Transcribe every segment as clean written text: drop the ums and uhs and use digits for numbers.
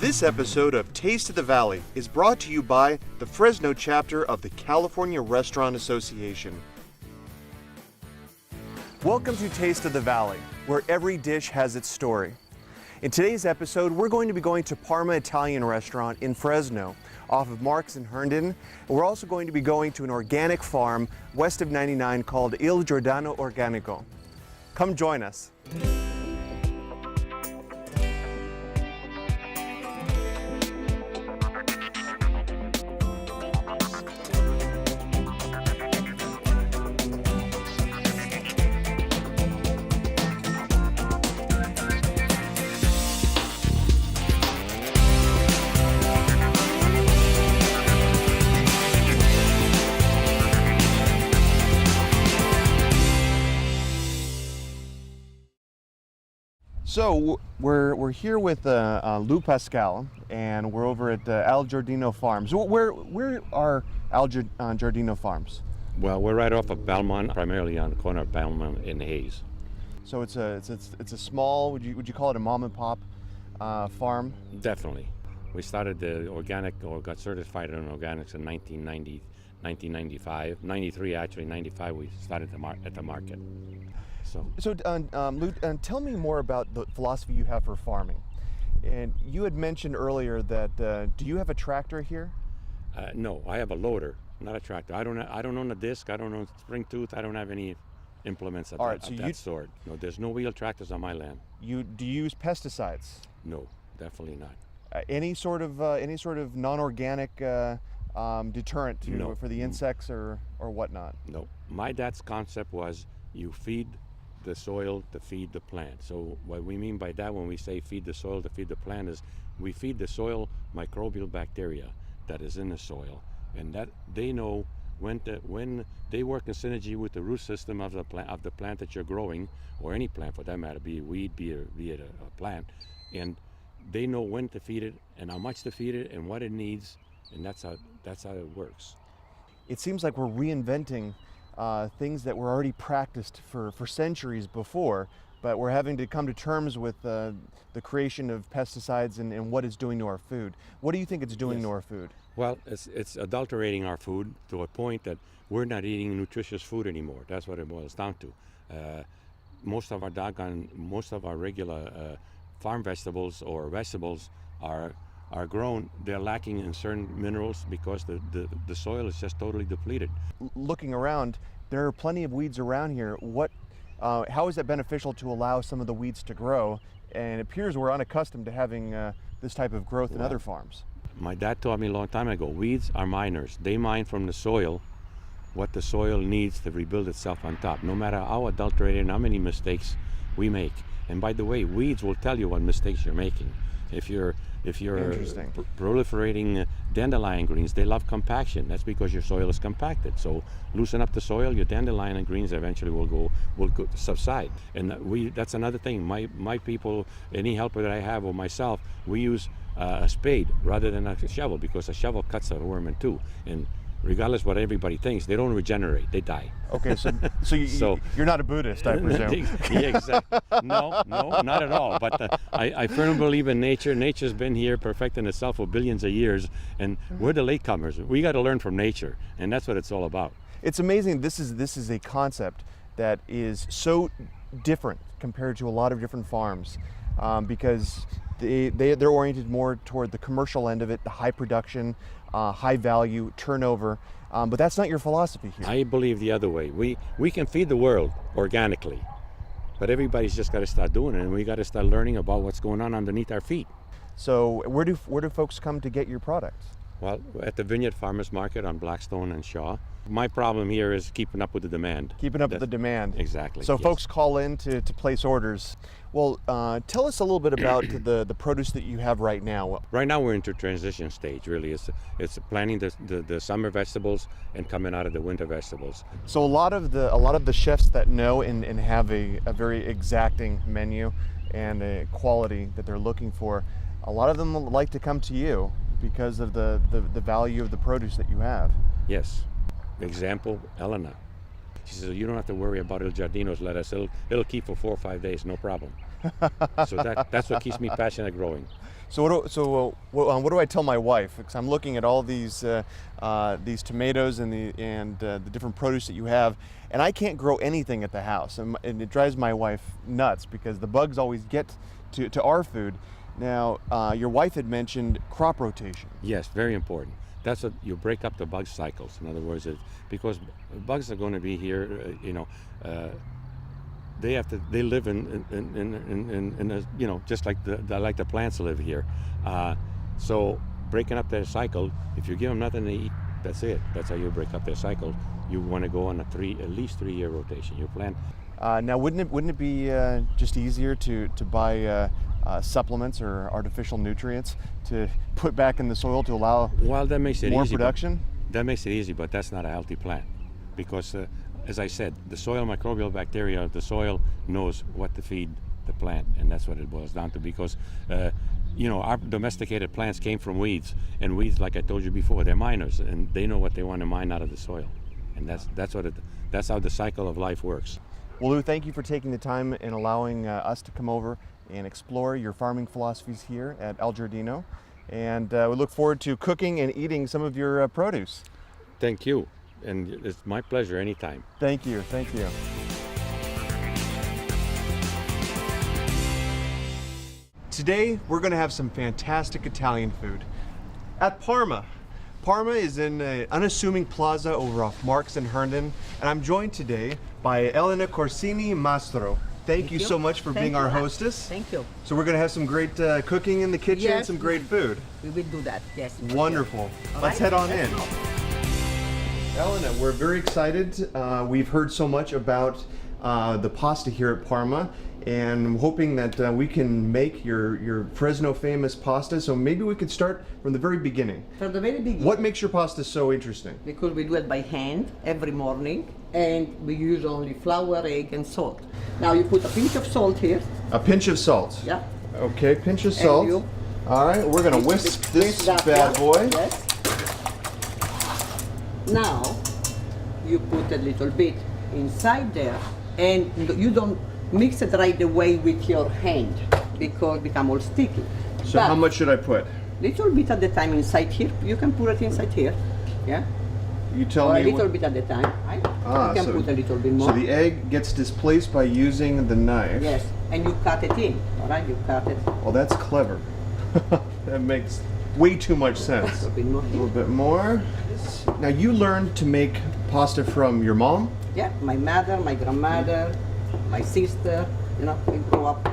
This episode of Taste of the Valley is brought to you by the Fresno chapter of the California Restaurant Association. Welcome to Taste of the Valley, where every dish has its story. In today's episode, we're going to be going to Parma Italian Restaurant in Fresno, off of Marks and Herndon. We're also going to be going to an organic farm west of 99 called Il Giordano Organico. Come join us. So we're here with Lou Pascal, and we're over at Al Giordino Farms. Where are Al Giordino Farms? Well, we're right off of Belmont, primarily on the corner of Belmont and Hayes. So it's a small, would you call it a mom and pop farm? Definitely. We started the organic, or got certified in organics in 1995, 93 actually, 95 we started at the market. So Lou, tell me more about the philosophy you have for farming. And you had mentioned earlier that, do you have a tractor here? No, I have a loader, not a tractor. I don't own a disc, I don't own spring tooth, I don't have any implements of that sort. No, there's no wheel tractors on my land. Do you use pesticides? No, definitely not. Any sort of non-organic deterrent for the insects or whatnot? No. My dad's concept was you feed the soil to feed the plant. So what we mean by that when we say feed the soil to feed the plant is we feed the soil microbial bacteria that is in the soil, and that they know when they work in synergy with the root system of the plant that you're growing, or any plant for that matter, be it weed, be it a plant, and they know when to feed it and how much to feed it and what it needs, and that's how it works. It seems like we're reinventing things that were already practiced for centuries before, but we're having to come to terms with the creation of pesticides and what it's doing to our food. What do you think it's doing to our food? Well, it's adulterating our food to a point that we're not eating nutritious food anymore. That's what it boils down to. Most of our regular farm vegetables or vegetables are grown, they're lacking in certain minerals because the soil is just totally depleted. Looking around, there are plenty of weeds around here. How is that beneficial to allow some of the weeds to grow? And it appears we're unaccustomed to having this type of growth in other farms. My dad taught me a long time ago, weeds are miners. They mine from the soil what the soil needs to rebuild itself on top, no matter how adulterated and how many mistakes we make. And by the way, weeds will tell you what mistakes you're making. If you're proliferating dandelion greens, they love compaction. That's because your soil is compacted. So loosen up the soil, your dandelion greens eventually will subside. And that's another thing. My people, any helper that I have or myself, we use a spade rather than a shovel, because a shovel cuts a worm in two. And regardless what everybody thinks, they don't regenerate, they die. Okay, so you're not a Buddhist, I presume. Yeah, exactly. No, not at all. But I firmly believe in nature. Nature's been here perfecting itself for billions of years, and we're the latecomers. We got to learn from nature, and that's what it's all about. It's amazing. This is a concept that is so different compared to a lot of different farms, because they're oriented more toward the commercial end of it, the high production, high value, turnover, but that's not your philosophy here. I believe the other way. We can feed the world organically, but everybody's just got to start doing it, and we got to start learning about what's going on underneath our feet. So where do folks come to get your products? Well, at the Vineyard Farmers Market on Blackstone and Shaw. My problem here is keeping up with the demand. Keeping up with the demand. Exactly. So folks call in to place orders. Well, tell us a little bit about the produce that you have right now. Right now we're into transition stage, really. It's planting the summer vegetables and coming out of the winter vegetables. So a lot of the chefs that know and have a very exacting menu and a quality that they're looking for, a lot of them like to come to you because of the value of the produce that you have. Yes. Example, Elena. She says, you don't have to worry about Il Giardino's lettuce. It'll keep for 4 or 5 days, no problem. So that's what keeps me passionate growing. So what do I tell my wife? Because I'm looking at all these tomatoes and the different produce that you have, and I can't grow anything at the house, and it drives my wife nuts because the bugs always get to our food. Now, your wife had mentioned crop rotation. Yes, very important. That's what you break up the bug cycles. In other words, because bugs are going to be here, they live in a, just like the plants live here. So breaking up their cycle, if you give them nothing to eat, that's it. That's how you break up their cycle. You want to go on at least 3 year rotation. You plant. Now, wouldn't it be just easier to buy supplements or artificial nutrients to put back in the soil to allow That makes it more easy, production? That makes it easy, but that's not a healthy plant, because as I said, the soil microbial bacteria, the soil knows what to feed the plant, and that's what it boils down to. Because our domesticated plants came from weeds, and weeds, like I told you before, they're miners, and they know what they want to mine out of the soil, and that's how the cycle of life works. Well, Lou, thank you for taking the time and allowing us to come over and explore your farming philosophies here at El Giardino, and we look forward to cooking and eating some of your produce. Thank you, and it's my pleasure anytime. Thank you, thank you. Today, we're going to have some fantastic Italian food at Parma. Parma is in an unassuming plaza over off Marks and Herndon, and I'm joined today by Elena Corsini Mastro. Thank you so much for being our hostess. Thank you. So we're going to have some great cooking in the kitchen, Yes. some great food. We will do that, yes. Wonderful. All Let's right, head on let's in. go. Elena, we're very excited. We've heard so much about the pasta here at Parma, and I'm hoping that we can make your Fresno famous pasta. So maybe we could start from the very beginning. From the very beginning. What makes your pasta so interesting? Because we do it by hand every morning, and we use only flour, egg, and salt. Now you put a pinch of salt here. A pinch of salt. Yeah. Okay, pinch of salt. you- All right, we're gonna whisk this that bad one. boy. Yes. Now you put a little bit inside there, and you don't mix it right away with your hand because it become all sticky. So how much should I put? Little bit at the time inside here. You can put it inside here. Yeah. You tell Or me. a little bit at the time. Right? You can put a little bit more. So the egg gets displaced by using the knife. Yes, and you cut it in. All right, you cut it Well, that's clever. That makes way too much a sense. little bit more. A little bit more. Now, you learned to make pasta from your mom? Yeah, my mother, my grandmother, my sister. You know, we grew up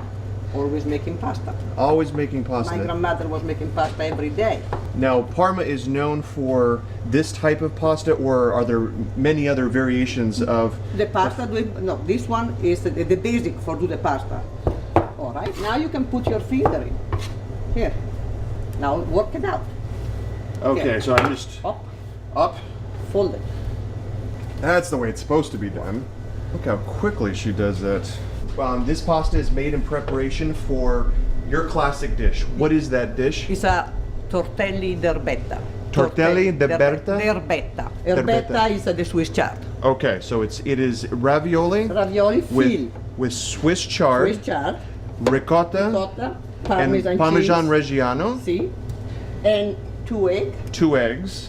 always making pasta. Always making My pasta. grandmother was making pasta every day. Now, Parma is known for this type of pasta, or are there many other variations of? The pasta, no, this one is the basic for do the pasta. All right, now you can put your finger in. Here. Now work it out. Okay, Okay. so I just Up, fold it. That's the way it's supposed to be done. Look how quickly she does that. This pasta is made in preparation for your classic dish. What is that dish? It's a tortelli d'erbetta. Tortelli d'erbetta? D'erbetta. D'erbetta. Erbetta is the Swiss chard. Okay, so it is ravioli Ravioli filled with Swiss chard, Swiss chard, ricotta, ricotta, and Parmesan Reggiano, see, and 2 eggs, 2 eggs,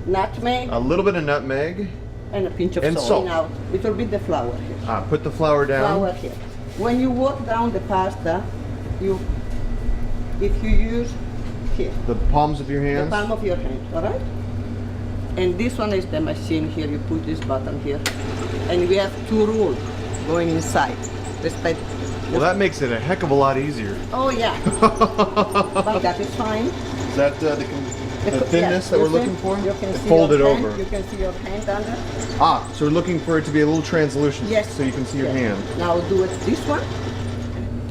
nutmeg, a little bit of nutmeg. and a pinch of and salt. Now, little bit the flour here. Put the flour down. Flour here. When you work down the pasta, if you use here, The palms of your the hands. palm of your hand, all right? And this one is the machine here. You put this button here, and we have 2 rules going inside. Respect. Well, that makes it a heck of a lot easier. Oh yeah. But that is fine. Is that the thinness that we're looking for? You can see Fold it your hand, over. You can see your hand under. So we're looking for it to be a little translucent. Yes. So you can see your Yes. hand. Now do it this one.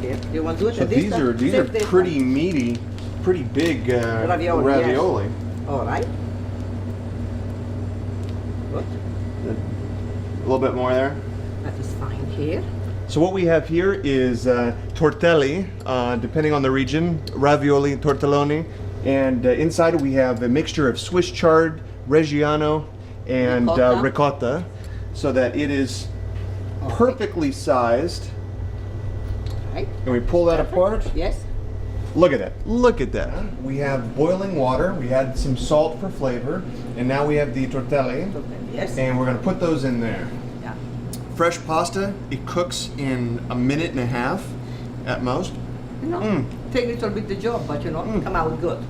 Here. You want to do it So at this these time? are Save this pretty one. meaty, pretty big Ravioli, ravioli. yes. All right. Good. A little bit more there. That is fine here. So what we have here is tortelli, depending on the region, ravioli, tortelloni, and inside we have a mixture of Swiss chard, Reggiano, and ricotta, so that it is perfectly sized. right? And we pull that apart. Yes. Look at that. Look at that. We have boiling water. We had some salt for flavor. And now we have the tortelli. Yes. And we're going to put those in there. Yeah. Fresh pasta, it cooks in a minute and a half at most. You know, take a little bit the job, but you know, come out good.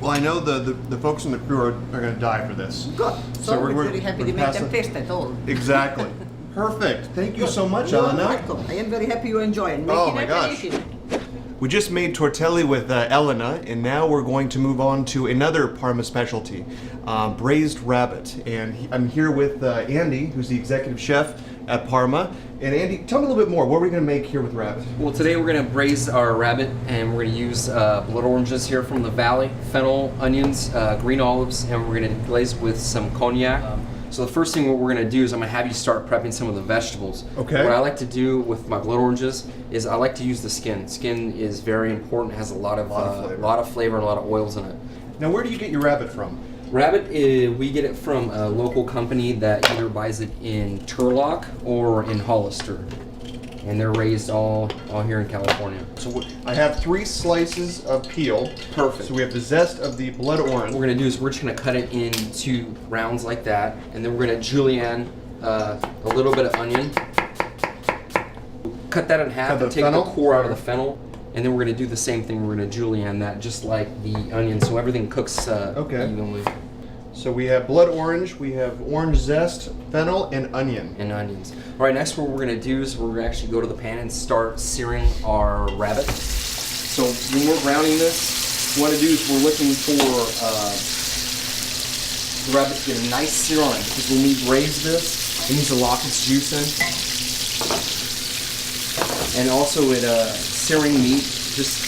Well, I know the folks in the crew are going to die for this. Good. So we're very happy to make pass them it- taste it all. Exactly. Perfect. Thank you so much, You're Elena. welcome. I am very happy you enjoy it. Oh Making my it gosh. and eating it. We just made tortelli with Elena, and now we're going to move on to another Parma specialty, braised rabbit. And I'm here with Andy, who's the executive chef at Parma. And Andy, tell me a little bit more. What are we going to make here with rabbit? Well, today we're going to braise our rabbit, and we're going to use blood oranges here from the valley, fennel, onions, green olives, and we're going to glaze with some cognac. So the first thing what we're going to do is I'm going to have you start prepping some of the vegetables. Okay. What I like to do with my blood oranges is I like to use the skin. Skin is very important. It has a lot of flavor and a lot of oils in it. Now, where do you get your rabbit from? Rabbit, we get it from a local company that either buys it in Turlock or in Hollister. And they're raised all here in California. So I have 3 slices of peel. Perfect. So we have the zest of the blood orange. What we're gonna do is we're just gonna cut it into rounds like that, and then we're gonna julienne a little bit of onion. Cut that in half Cut the and take fennel? the core out of the fennel, and then we're gonna do the same thing. We're gonna julienne that just like the onion, so everything cooks evenly. So we have blood orange, we have orange zest, fennel, and onion. And onions. All right, next what we're gonna do is we're gonna actually go to the pan and start searing our rabbit. So when we're browning this, what to do is we're looking for the rabbit to get a nice sear on it, because when we braise this, it needs to lock its juice in. And also searing meat, just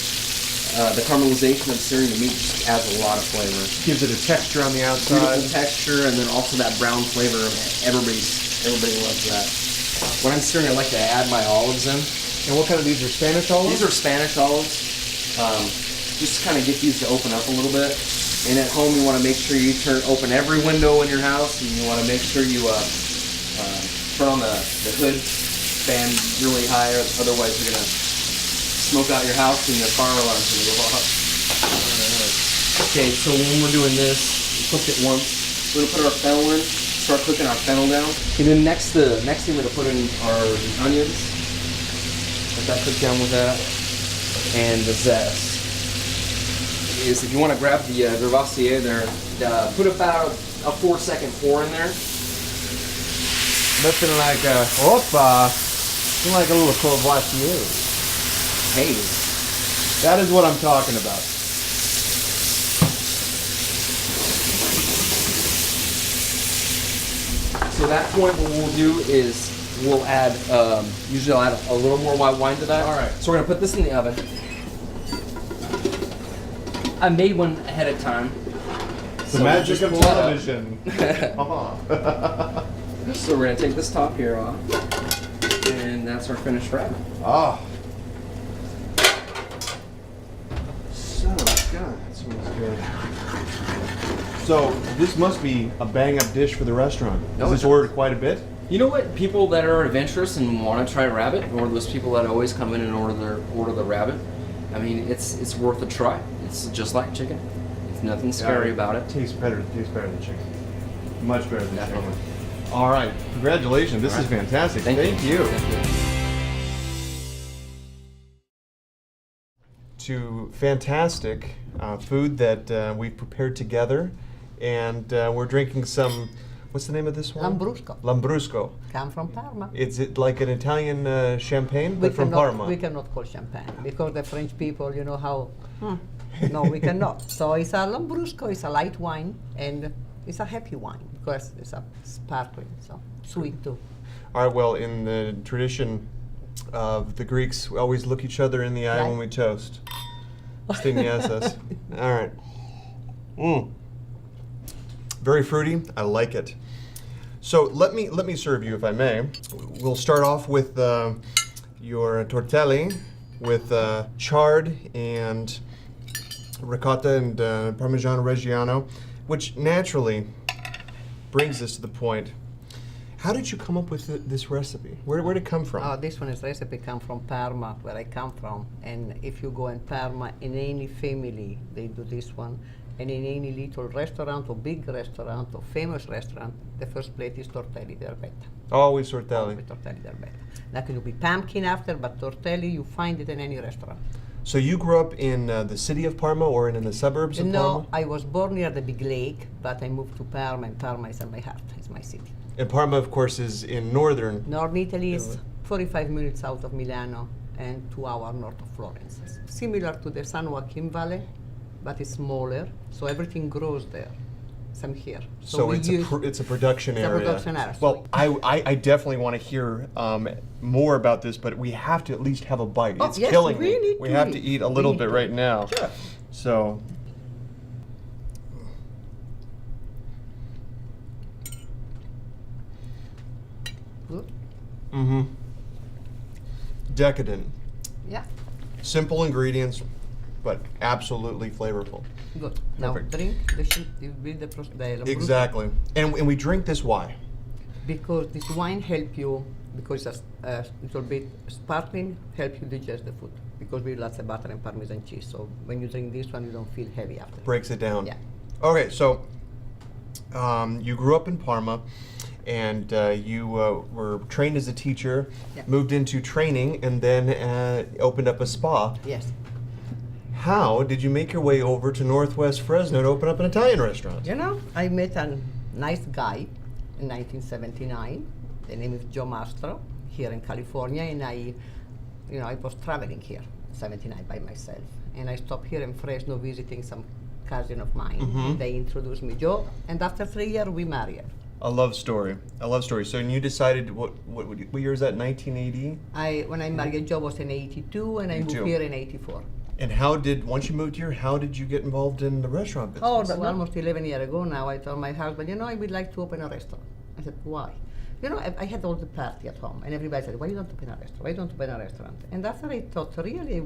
the caramelization of searing the meat just adds a lot of flavor. Gives it a texture on the outside. Beautiful texture, and then also that brown flavor. Everybody loves that. When I'm searing, I like to add my olives in. And what kind of these are Spanish olives? These are Spanish olives. Just to kind of get these to open up a little bit. And at home, you want to make sure you open every window in your house, and you want to make sure you turn on the hood fan really high, otherwise you're gonna smoke out your house and the fire alarm's gonna go off. Okay, so when we're doing this, we cooked it once. We're gonna put our fennel in, start cooking our fennel down. And then the next thing we're gonna put in are the onions. Let that cook down with that. And the zest. Is if you want to grab the Courvoisier there, put about a 4-second pour in there. Nothing like like a little Courvoisier. Hey, That is what I'm talking about. so at that point what we'll do is we'll add, usually I'll add a little more white wine to that. All right. So we're gonna put this in the oven. I made one ahead of time. The magic of television. So we're gonna take this top here off, and that's our finished rabbit. Ah. So good. That smells good. So this must be a bang-up dish for the restaurant. No, Is it this does. ordered quite a bit? You know what? People that are adventurous and want to try rabbit, or those people that always come in and order the rabbit, I mean, it's worth a try. It's just like chicken. It's nothing scary about it. Tastes better than chicken. Much better than Definitely. chicken. All right. Congratulations. This is fantastic. Thank you. To fantastic food that we've prepared together, and we're drinking some. What's the name of this one? Lambrusco. Lambrusco. Come from Parma. Is it like an Italian champagne, but from Parma? We cannot call champagne because the French people, you know how. No, we cannot. So it's a Lambrusco. It's a light wine, and it's a happy wine because it's a sparkling, so sweet too. All right. Well, in the tradition of the Greeks, we always look each other in the eye Right. when we toast. Stigniasas. All right. Very fruity. I like it. So let me serve you, if I may. We'll start off with your tortelli with chard and ricotta and Parmigiano Reggiano, which naturally brings us to the point. How did you come up with this recipe? Where did it come from? This one is recipe come from Parma, where I come from. And if you go in Parma, in any family, they do this one. And in any little restaurant or big restaurant or famous restaurant, the first plate is tortelli d'erbetta. Always tortelli. Always tortelli d'erbetta. That could be pumpkin after, but tortelli, you find it in any restaurant. So you grew up in the city of Parma or in the suburbs of No, Parma? I was born near the big lake, but I moved to Parma, and Parma is in my heart. It's my city. And Parma, of course, is in northern. North Italy is Italy. 45 minutes out of Milano and 2 hours north of Florence. It's similar to the San Joaquin Valley, but it's smaller, so everything grows there. Same here. So it's a production it's a area. production area. Well, I definitely want to hear more about this, but we have to at least have a bite. Oh, It's yes, killing we me. need We to have eat. to eat a We little need bit to right eat. now. Sure. So. Good. Mm-hmm. Decadent. Yeah, Simple ingredients, but absolutely flavorful. good. Now Perfect. drink the sheep with the Lambrusco. Exactly. And we drink this why? Because this wine help you, because it's a little bit sparkling, help you digest the food. Because we lots of butter and Parmesan cheese, so when you drink this one, you don't feel heavy after. Breaks it down. Yeah. Okay, so you grew up in Parma, and you were trained as a teacher, Yeah. moved into training, and then opened up a spa. Yes. How did you make your way over to Northwest Fresno to open up an Italian restaurant? You know, I met a nice guy in 1979. The name is Joe Mastro, here in California, and I was traveling here, 79 by myself, and I stopped here in Fresno visiting some cousin of mine. Mhm. They introduced me Joe, and after 3 years we married. A love story. A love story. So you decided what year is that? 1980. When I married Joe was in 82, and I moved 82. here in 84. And once you moved here, how did you get involved in the restaurant business? Oh, almost 11 years ago now, I told my husband, I would like to open a restaurant. I said, why? I had all the party at home, and everybody said, why you don't open a restaurant? Why don't you open a restaurant? And after I thought, really,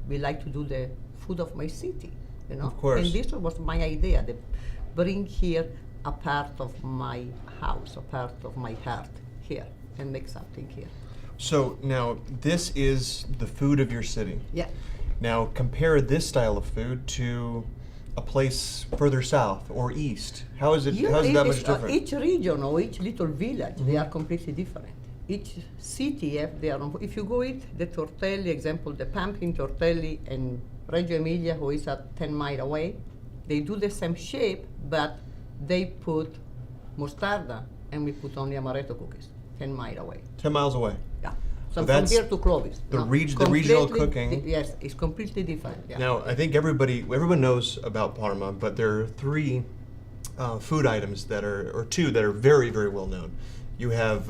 we like to do the food of my city, Of course. And this was my idea, to bring here a part of my house, a part of my heart here, and make something here. So now this is the food of your city. Yeah. Now compare this style of food to a place further south or east. How is it? How is it that much different? Each region or each little village, they are completely different. Each city have their own. If you go eat the tortelli, example, the pumpkin tortelli in Reggio Emilia, who is at 10 miles away, they do the same shape, but they put mostarda, and we put only amaretto cookies, 10 miles away. 10 miles away. Yeah. So So from that's here to Clovis. the regional cooking. Yes, it's completely different. Yeah. Now I think everyone knows about Parma, but there are three food items or two that are very, very well known. You have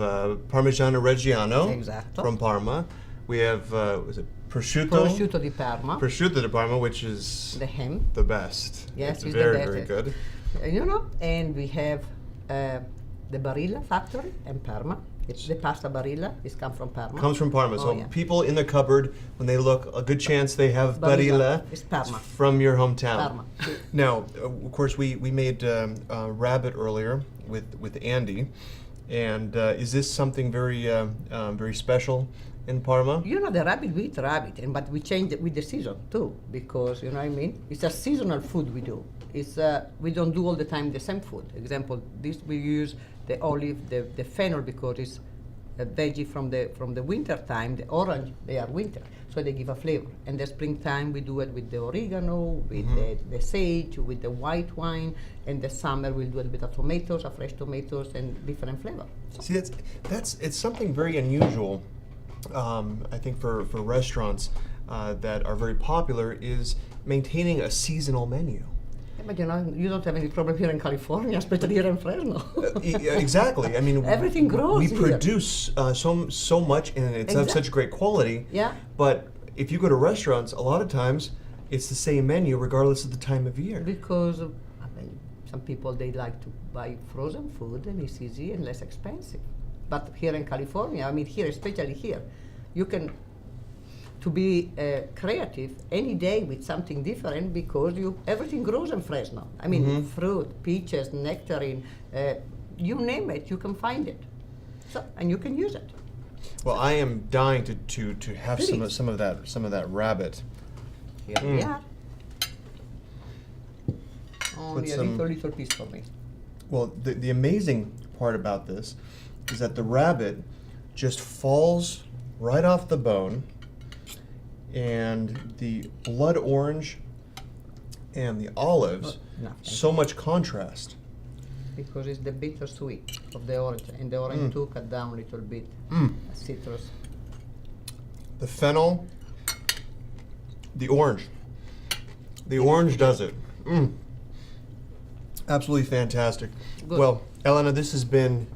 Parmigiano Reggiano Esatto. from Parma. We have was it prosciutto? Prosciutto di Parma, Prosciutto di Parma, which is the ham. the best. Yes, it's it's very, the very best. good. And we have the Barilla factory in Parma. It's the pasta Barilla. It's come from Parma. Comes from Parma. Oh, So yeah. people in the cupboard, when they look, a good chance they have Barilla. Barilla. It's Parma. From your hometown. Parma. Now, of course, we made rabbit earlier with Andy, and is this something very special in Parma? The rabbit, we eat rabbit, but we change it with the season too, because you know what I mean. It's a seasonal food we do. It's we don't do all the time the same food. Example, this we use the olive, the fennel, because it's a veggie from the winter time. The orange, they are winter, so they give a flavor. And the springtime we do it with the oregano, with the sage, with the white wine. And the summer we'll do it with the tomatoes, fresh tomatoes, and different flavor. See, it's something very unusual. I think for restaurants that are very popular is maintaining a seasonal menu. Yeah, but you don't have any problem here in California, especially here in Fresno. Exactly. I mean, Everything grows We here. produce so much, and it's of such great quality. Yeah. But if you go to restaurants, a lot of times it's the same menu regardless of the time of year. Because some people, they like to buy frozen food, and it's easy and less expensive. But here in California, here, especially here, you can to be creative any day with something different, because everything grows in Fresno. Fruit, peaches, nectarine, you name it, you can find it. So, and you can use it. Well, I am dying to have Please. some of that rabbit. Here we are. Only a some- little piece for me. Well, the amazing part about this is that the rabbit just falls right off the bone, and the blood orange and the olives, Nothing. so much contrast. Because it's the bittersweet of the orange, and the orange too cut down a little bit. Citrus. The fennel, the orange. The orange does it. Absolutely fantastic. Good. Well, Elena, this has been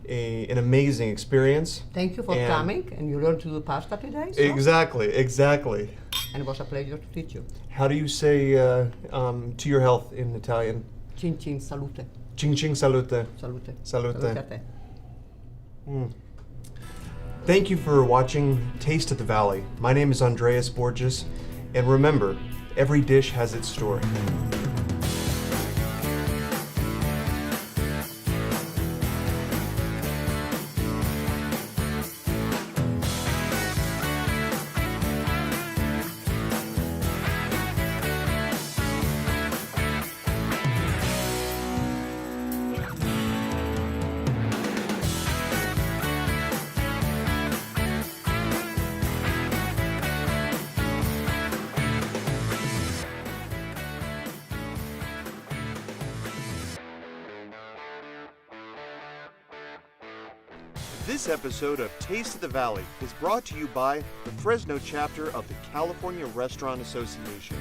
an amazing experience. Thank you for And- coming, and you learned to do pasta today. So? Exactly. And it was a pleasure to teach you. How do you say to your health in Italian? Cin cin salute. Cing cing salute. Salute. Salute. a te. Thank you for watching Taste of the Valley. My name is Andreas Borges, and remember, every dish has its story. This episode of Taste of the Valley is brought to you by the Fresno chapter of the California Restaurant Association.